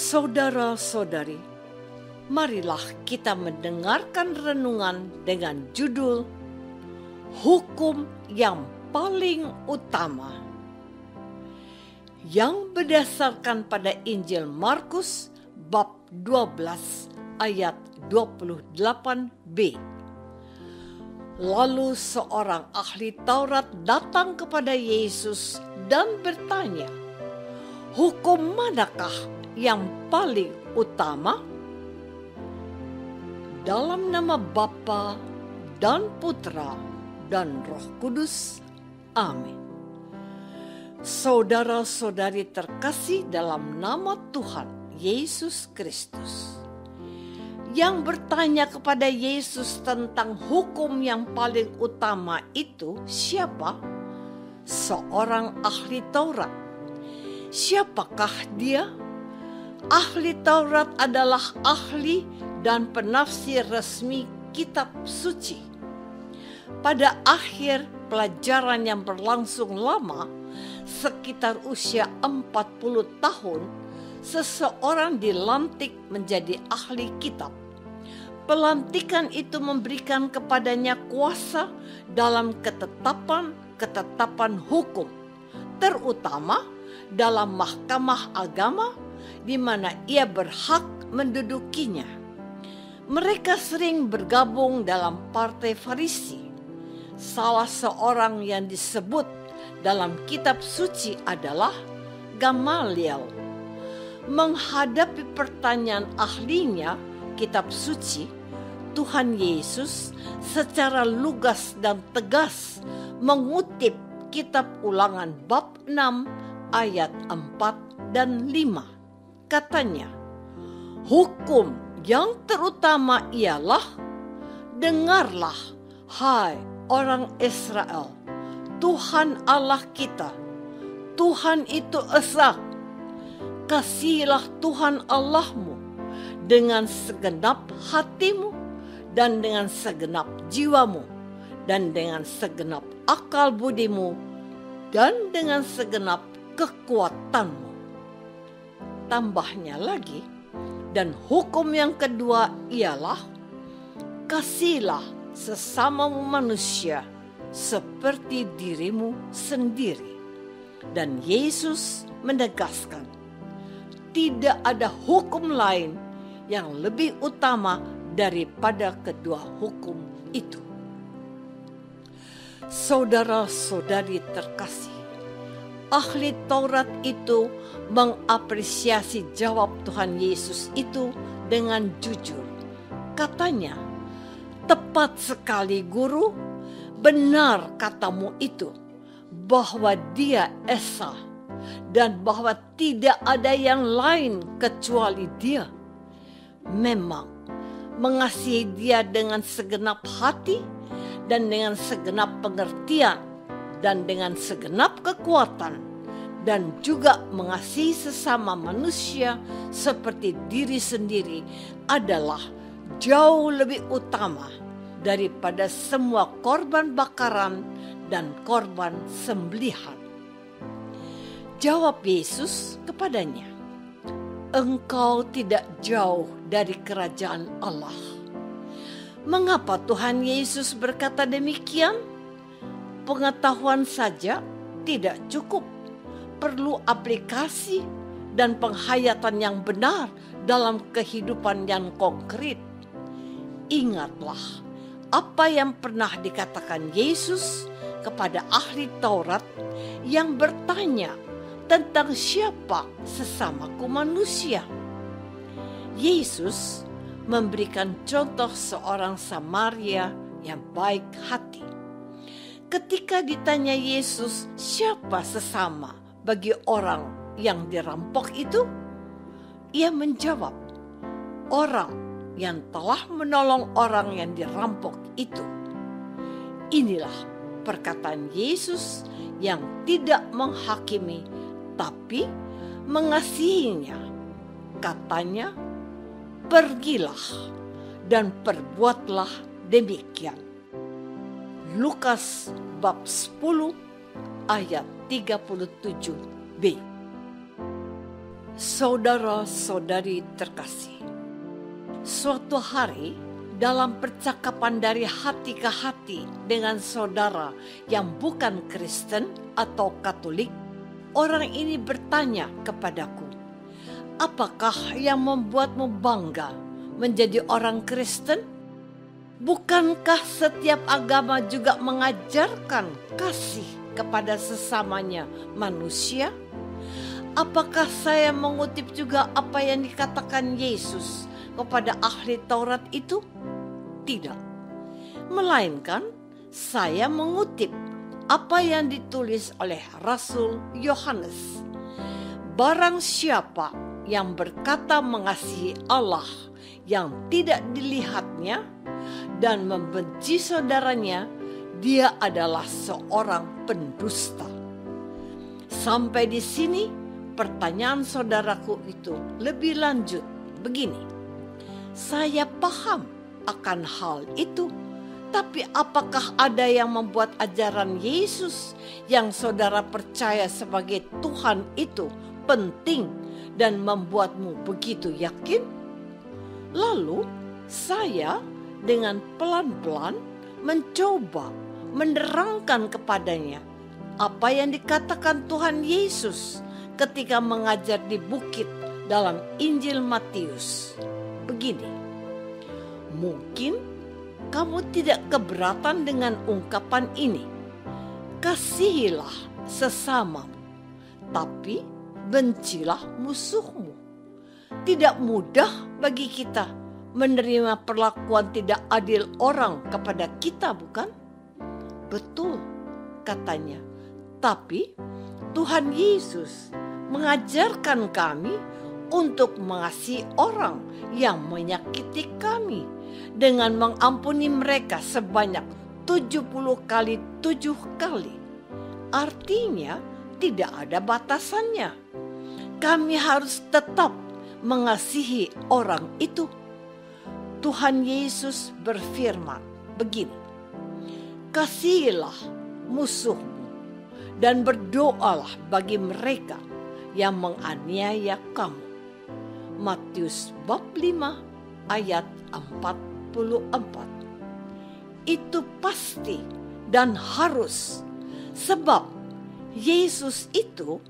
Saudara-saudari, marilah kita mendengarkan renungan dengan judul Hukum yang Paling Utama, yang berdasarkan pada Injil Markus bab 12 ayat 28b. Lalu seorang ahli Taurat datang kepada Yesus dan bertanya, "Hukum manakah yang paling utama?" Dalam nama Bapa dan Putra dan Roh Kudus. Amin. Saudara-saudari terkasih dalam nama Tuhan Yesus Kristus, yang bertanya kepada Yesus tentang hukum yang paling utama itu siapa? Seorang ahli Taurat. Siapakah dia? Ahli Taurat adalah ahli dan penafsir resmi kitab suci. Pada akhir pelajaran yang berlangsung lama, sekitar usia 40 tahun, seseorang dilantik menjadi ahli kitab. Pelantikan itu memberikan kepadanya kuasa dalam ketetapan hukum, terutama dalam mahkamah agama di mana ia berhak mendudukinya. Mereka sering bergabung dalam partai Farisi. Salah seorang yang disebut dalam kitab suci adalah Gamaliel. Menghadapi pertanyaan ahlinya kitab suci, Tuhan Yesus secara lugas dan tegas mengutip kitab Ulangan bab 6 ayat 4 dan 5. Katanya, "Hukum yang terutama ialah, dengarlah, hai orang Israel, Tuhan Allah kita, Tuhan itu esa. Kasihilah Tuhan Allahmu dengan segenap hatimu dan dengan segenap jiwamu dan dengan segenap akal budimu dan dengan segenap kekuatanmu." Tambahnya lagi, dan hukum yang kedua ialah, kasihilah sesamamu manusia seperti dirimu sendiri. Dan Yesus menegaskan, tidak ada hukum lain yang lebih utama daripada kedua hukum itu. Saudara-saudari terkasih, ahli Taurat itu mengapresiasi jawab Tuhan Yesus itu dengan jujur. Katanya, "Tepat sekali Guru, benar katamu itu, bahwa Dia esa dan bahwa tidak ada yang lain kecuali Dia. Memang mengasihi Dia dengan segenap hati dan dengan segenap pengertian dan dengan segenap kekuatan, dan juga mengasihi sesama manusia seperti diri sendiri adalah jauh lebih utama daripada semua korban bakaran dan korban sembelihan." Jawab Yesus kepadanya, "Engkau tidak jauh dari kerajaan Allah." Mengapa Tuhan Yesus berkata demikian? Pengetahuan saja tidak cukup. Perlu aplikasi dan penghayatan yang benar dalam kehidupan yang konkret. Ingatlah apa yang pernah dikatakan Yesus kepada ahli Taurat yang bertanya tentang siapa sesamaku manusia. Yesus memberikan contoh seorang Samaria yang baik hati. Ketika ditanya Yesus siapa sesama bagi orang yang dirampok itu, ia menjawab, orang yang telah menolong orang yang dirampok itu. Inilah perkataan Yesus yang tidak menghakimi, tapi mengasihinya. Katanya, "Pergilah dan perbuatlah demikian." Lukas bab 10 ayat 37b. Saudara-saudari terkasih, suatu hari dalam percakapan dari hati ke hati dengan saudara yang bukan Kristen atau Katolik, orang ini bertanya kepadaku, "Apakah yang membuatmu bangga menjadi orang Kristen? Bukankah setiap agama juga mengajarkan kasih kepada sesamanya manusia? Apakah saya mengutip juga apa yang dikatakan Yesus kepada ahli Taurat itu? Tidak. Melainkan saya mengutip apa yang ditulis oleh Rasul Yohanes. Barang siapa yang berkata mengasihi Allah yang tidak dilihatnya dan membenci saudaranya, dia adalah seorang pendusta." Sampai di sini pertanyaan saudaraku itu lebih lanjut begini. Saya paham akan hal itu, tapi apakah ada yang membuat ajaran Yesus yang saudara percaya sebagai Tuhan itu penting dan membuatmu begitu yakin? Lalu saya dengan pelan-pelan mencoba menerangkan kepadanya apa yang dikatakan Tuhan Yesus ketika mengajar di bukit dalam Injil Matius. Begini, mungkin kamu tidak keberatan dengan ungkapan ini, "Kasihilah sesamamu, tapi bencilah musuhmu." Tidak mudah bagi kita menerima perlakuan tidak adil orang kepada kita, bukan? Betul, katanya. Tapi Tuhan Yesus mengajarkan kami untuk mengasihi orang yang menyakiti kami dengan mengampuni mereka sebanyak 70 kali 7 kali. Artinya tidak ada batasannya. Kami harus tetap mengasihi orang itu. Tuhan Yesus berfirman begini, "Kasihilah musuhmu dan berdoalah bagi mereka yang menganiaya kamu." Matius bab 5 ayat 44. Itu pasti dan harus, sebab Yesus itu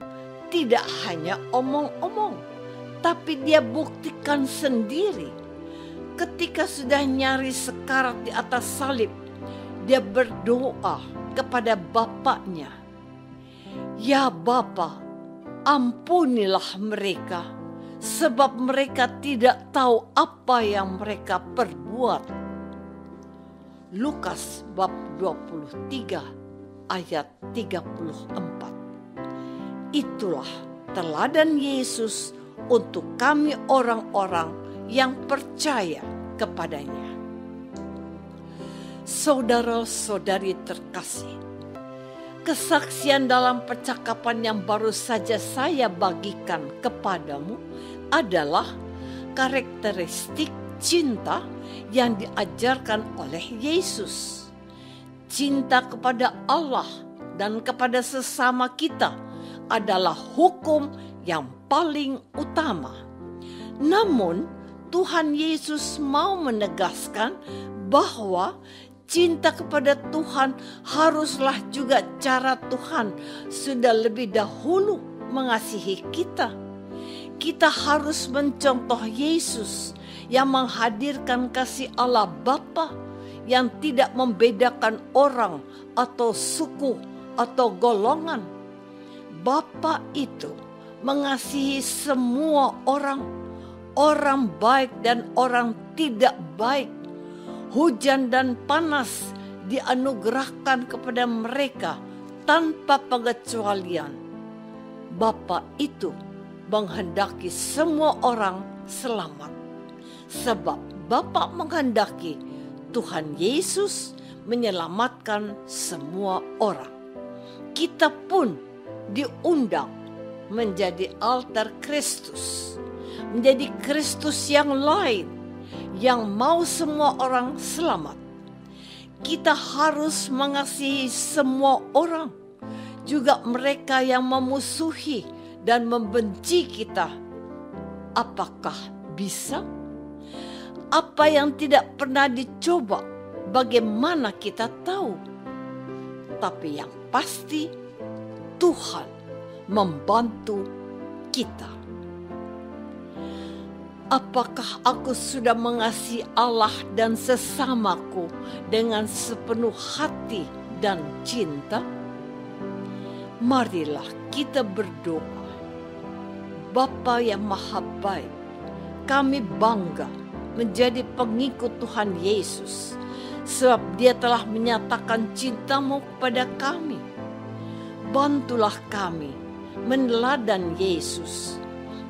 tidak hanya omong-omong, tapi dia buktikan sendiri. Ketika sudah nyaris sekarat di atas salib, dia berdoa kepada Bapaknya, "Ya Bapa, ampunilah mereka, sebab mereka tidak tahu apa yang mereka perbuat." Lukas bab 23 ayat 34. Itulah teladan Yesus untuk kami orang-orang yang percaya kepadanya. Saudara-saudari terkasih, kesaksian dalam percakapan yang baru saja saya bagikan kepadamu adalah karakteristik cinta yang diajarkan oleh Yesus. Cinta kepada Allah dan kepada sesama kita adalah hukum yang paling utama. Namun, Tuhan Yesus mau menegaskan bahwa cinta kepada Tuhan haruslah juga cara Tuhan sudah lebih dahulu mengasihi kita. Kita harus mencontoh Yesus yang menghadirkan kasih Allah Bapa yang tidak membedakan orang atau suku atau golongan. Bapa itu mengasihi semua orang, orang baik dan orang tidak baik. Hujan dan panas dianugerahkan kepada mereka tanpa pengecualian. Bapa itu menghendaki semua orang selamat. Sebab Bapa menghendaki Tuhan Yesus menyelamatkan semua orang. Kita pun diundang menjadi altar Kristus, menjadi Kristus yang lain yang mau semua orang selamat. Kita harus mengasihi semua orang, juga mereka yang memusuhi dan membenci kita apakah bisa? Apa yang tidak pernah dicoba, bagaimana kita tahu? Tapi yang pasti, Tuhan membantu kita. Apakah aku sudah mengasihi Allah dan sesamaku dengan sepenuh hati dan cinta? Marilah kita berdoa. Bapa yang Maha Baik, kami bangga menjadi pengikut Tuhan Yesus, sebab Dia telah menyatakan cinta-Mu kepada kami. Bantulah kami meneladani Yesus,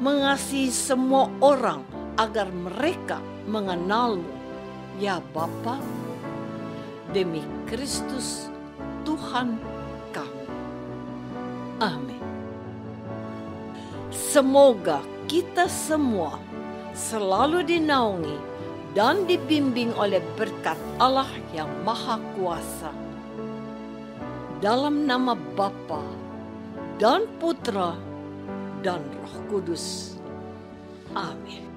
mengasihi semua orang agar mereka mengenal-Mu, ya Bapa, demi Kristus Tuhan kami. Amin. Semoga kita semua selalu dinaungi dan dibimbing oleh berkat Allah yang Maha Kuasa. Dalam nama Bapa dan Putra dan Roh Kudus. Amin.